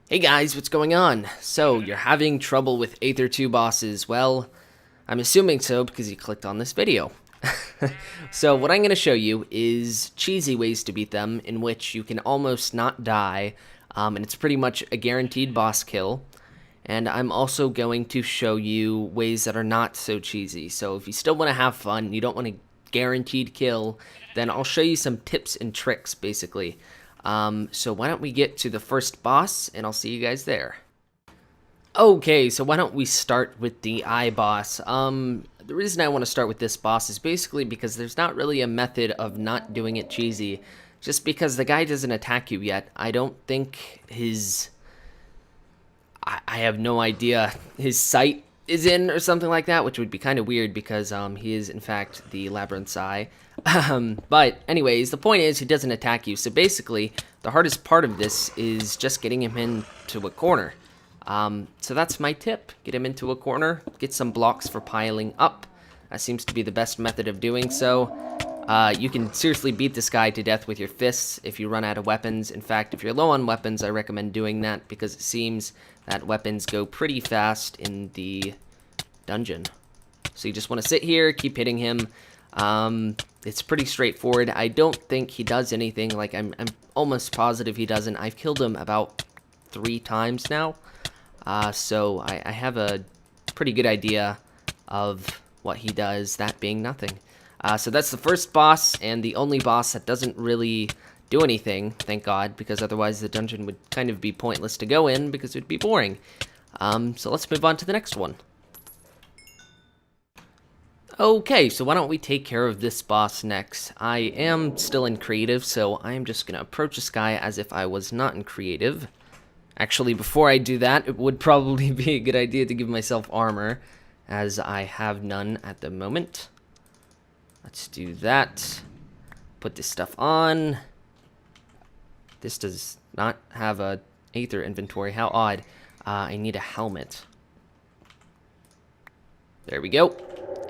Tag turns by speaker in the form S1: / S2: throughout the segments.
S1: Hey guys, what's going on? So, you're having trouble with Aether 2 bosses. Well, I'm assuming so because you clicked on this video. So, what I'm going to show you is cheesy ways to beat them in which you can almost not die, and it's pretty much a guaranteed boss kill. And I'm also going to show you ways that are not so cheesy. So, if you still want to have fun, you don't want a guaranteed kill, then I'll show you some tips and tricks, basically. So why don't we get to the first boss, and I'll see you guys there. Okay, so why don't we start with the eye boss? The reason I want to start with this boss is basically because there's not really a method of not doing it cheesy. Just because the guy doesn't attack you yet, I don't think his... I have no idea. His sight is in or something like that, which would be kind of weird because he is in fact the Labyrinth's Eye. But anyways, the point is he doesn't attack you. So basically, the hardest part of this is just getting him into a corner. So that's my tip. Get him into a corner, get some blocks for piling up. That seems to be the best method of doing so. You can seriously beat this guy to death with your fists if you run out of weapons. In fact, if you're low on weapons, I recommend doing that because it seems that weapons go pretty fast in the dungeon. So you just want to sit here, keep hitting him. It's pretty straightforward. I don't think he does anything. Like, I'm almost positive he doesn't. I've killed him about 3 times now. So I have a pretty good idea of what he does, that being nothing. So that's the first boss, and the only boss that doesn't really do anything, thank God, because otherwise the dungeon would kind of be pointless to go in because it would be boring. So let's move on to the next one. Okay, so why don't we take care of this boss next? I am still in creative, so I'm just going to approach this guy as if I was not in creative. Actually, before I do that, it would probably be a good idea to give myself armor, as I have none at the moment. Let's do that. Put this stuff on. This does not have a Aether inventory. How odd. I need a helmet. There we go.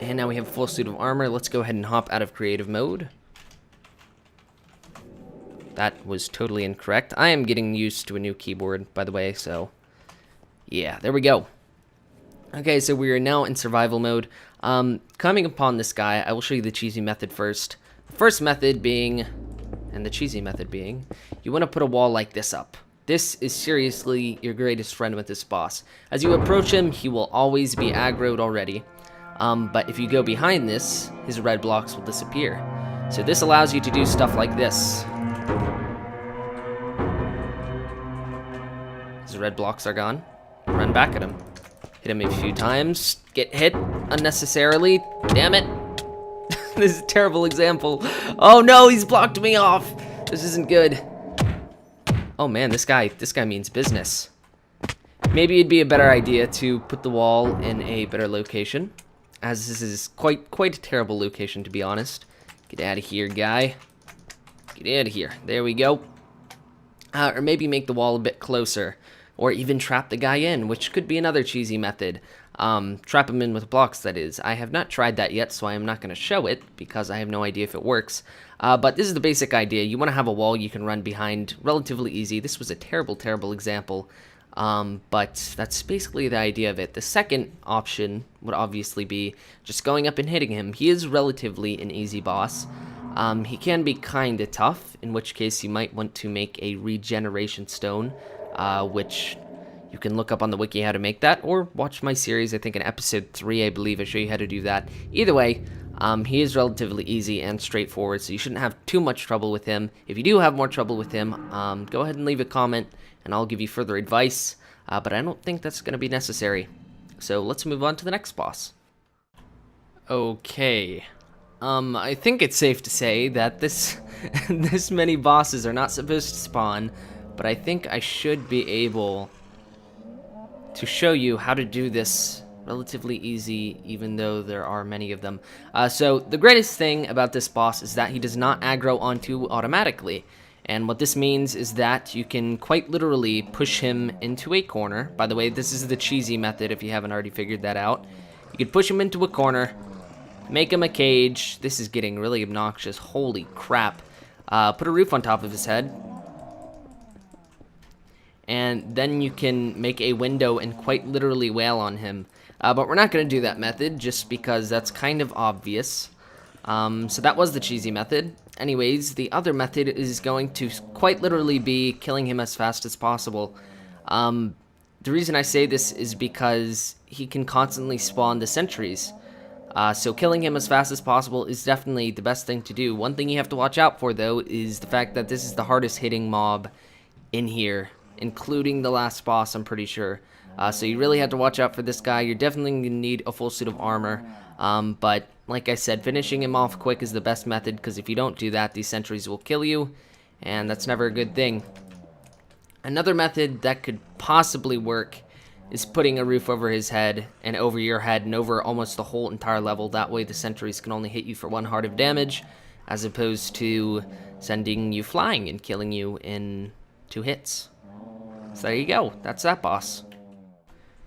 S1: And now we have a full suit of armor. Let's go ahead and hop out of creative mode. That was totally incorrect. I am getting used to a new keyboard, by the way, so... yeah, there we go. Okay, so we are now in survival mode. Coming upon this guy, I will show you the cheesy method first. The first method being, and the cheesy method being, you want to put a wall like this up. This is seriously your greatest friend with this boss. As you approach him, he will always be aggroed already. But if you go behind this, his red blocks will disappear. So this allows you to do stuff like this. His red blocks are gone. Run back at him. Hit him a few times. Get hit unnecessarily. Damn it. This is a terrible example. Oh no, he's blocked me off. This isn't good. Oh man, this guy means business. Maybe it'd be a better idea to put the wall in a better location, as this is quite a terrible location, to be honest. Get out of here, guy. Get out of here. There we go. Or maybe make the wall a bit closer, or even trap the guy in, which could be another cheesy method. Trap him in with blocks, that is. I have not tried that yet, so I am not going to show it, because I have no idea if it works. But this is the basic idea. You want to have a wall you can run behind relatively easy. This was a terrible example. But that's basically the idea of it. The second option would obviously be just going up and hitting him. He is relatively an easy boss. He can be kinda tough, in which case you might want to make a regeneration stone, which you can look up on the wiki how to make that, or watch my series. I think in episode 3, I believe I show you how to do that. Either way, he is relatively easy and straightforward, so you shouldn't have too much trouble with him. If you do have more trouble with him, go ahead and leave a comment, and I'll give you further advice, but I don't think that's going to be necessary. So let's move on to the next boss. Okay. I think it's safe to say that this many bosses are not supposed to spawn, but I think I should be able to show you how to do this relatively easy, even though there are many of them. So the greatest thing about this boss is that he does not aggro onto automatically. And what this means is that you can quite literally push him into a corner. By the way, this is the cheesy method if you haven't already figured that out. You can push him into a corner, make him a cage. This is getting really obnoxious. Holy crap. Put a roof on top of his head. and then you can make a window and quite literally wail on him. But we're not going to do that method just because that's kind of obvious. So that was the cheesy method. Anyways, the other method is going to quite literally be killing him as fast as possible. The reason I say this is because he can constantly spawn the sentries. So killing him as fast as possible is definitely the best thing to do. One thing you have to watch out for, though, is the fact that this is the hardest hitting mob in here, including the last boss, I'm pretty sure. So you really have to watch out for this guy. You're definitely going to need a full suit of armor. But like I said, finishing him off quick is the best method, because if you don't do that, these sentries will kill you, and that's never a good thing. Another method that could possibly work is putting a roof over his head and over your head and over almost the whole entire level. That way the sentries can only hit you for 1 heart of damage, as opposed to sending you flying and killing you in 2 hits. So there you go. That's that boss.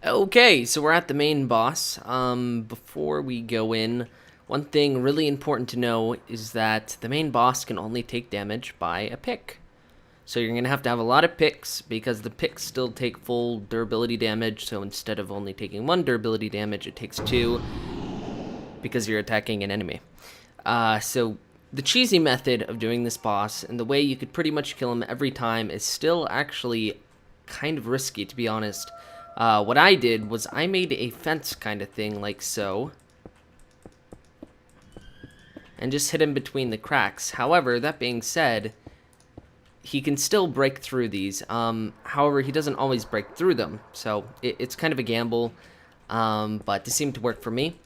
S1: Okay, so we're at the main boss. Before we go in, one thing really important to know is that the main boss can only take damage by a pick. So you're going to have a lot of picks, because the picks still take full durability damage. So instead of only taking 1 durability damage, it takes 2, because you're attacking an enemy. So the cheesy method of doing this boss, and the way you could pretty much kill him every time, is still actually kind of risky, to be honest. What I did was I made a fence kind of thing, like so, and just hit him between the cracks. However, that being said, he can still break through these. However, he doesn't always break through them, so it's kind of a gamble, but this seemed to work for me.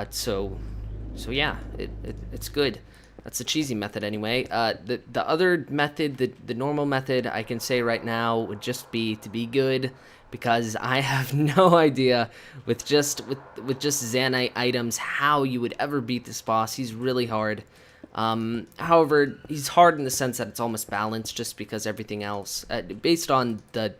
S1: So yeah, it's good. That's the cheesy method anyway. The other method, the normal method, I can say right now would just be to be good, because I have no idea with just Zanite items how you would ever beat this boss. He's really hard. However, he's hard in the sense that it's almost balanced, just because everything else, based on the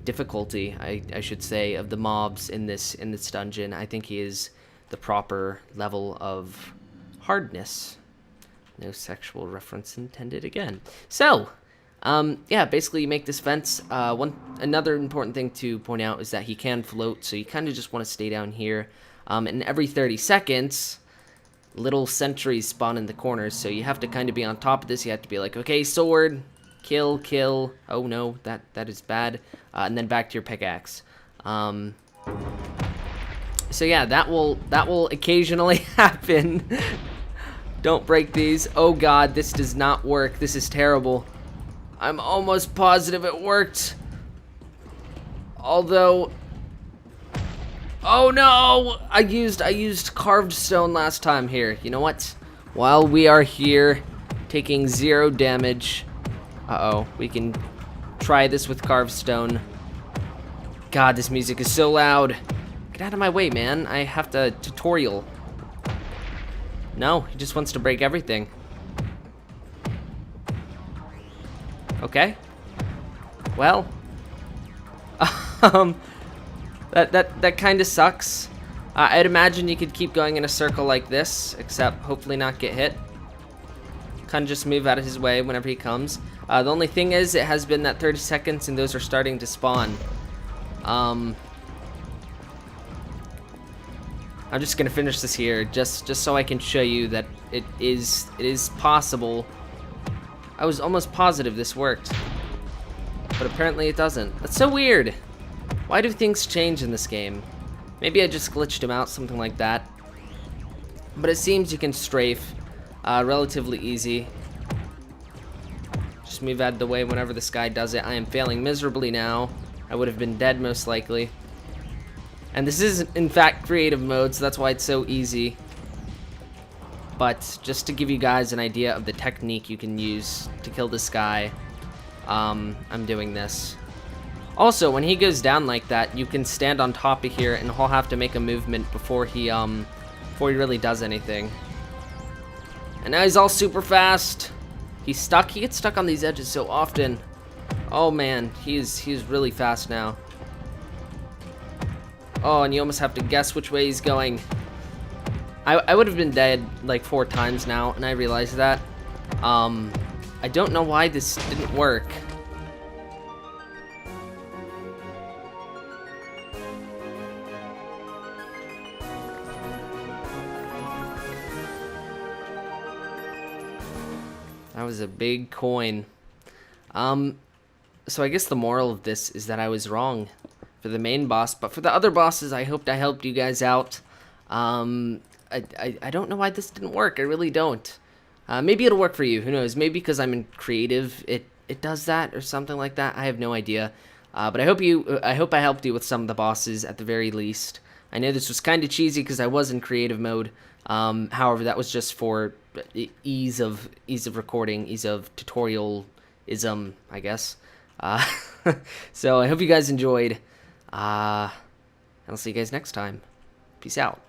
S1: difficulty, I should say, of the mobs in this dungeon, I think he is the proper level of hardness. No sexual reference intended again. So, yeah, basically you make this fence. Another important thing to point out is that he can float, so you kind of just want to stay down here. And every 30 seconds, little sentries spawn in the corners, so you have to kind of be on top of this. You have to be like, okay, sword, kill, kill. Oh no, that is bad. And then back to your pickaxe. So yeah, that will occasionally happen. Don't break these. Oh god, this does not work. This is terrible. I'm almost positive it worked. Although, oh no! I used carved stone last time here. You know what? While we are here taking 0 damage, we can try this with carved stone. God, this music is so loud. Get out of my way, man. I have to tutorial. No, he just wants to break everything. Okay. Well, that kind of sucks. I'd imagine you could keep going in a circle like this, except hopefully not get hit. Kind of just move out of his way whenever he comes. The only thing is, it has been that 30 seconds, and those are starting to spawn. I'm just gonna finish this here, just so I can show you that it is possible. I was almost positive this worked, but apparently it doesn't. That's so weird. Why do things change in this game? Maybe I just glitched him out, something like that. But it seems you can strafe relatively easy. Just move out of the way whenever this guy does it. I am failing miserably now. I would have been dead most likely. And this is, in fact, creative mode, so that's why it's so easy. But just to give you guys an idea of the technique you can use to kill this guy, I'm doing this. Also, when he goes down like that, you can stand on top of here, and he'll have to make a movement before he really does anything. And now he's all super fast. He's stuck. He gets stuck on these edges so often. Oh man, he's really fast now. Oh, and you almost have to guess which way he's going. I would have been dead like 4 times now, and I realized that. I don't know why this didn't work. was a big coin. So I guess the moral of this is that I was wrong for the main boss, but for the other bosses, I hoped I helped you guys out. I don't know why this didn't work. I really don't. Maybe it'll work for you. Who knows? Maybe because I'm in creative, it does that or something like that. I have no idea. But I hope I helped you with some of the bosses at the very least. I know this was kind of cheesy because I was in creative mode. However, that was just for ease of recording, ease of tutorialism, I guess. So I hope you guys enjoyed. And I'll see you guys next time. Peace out.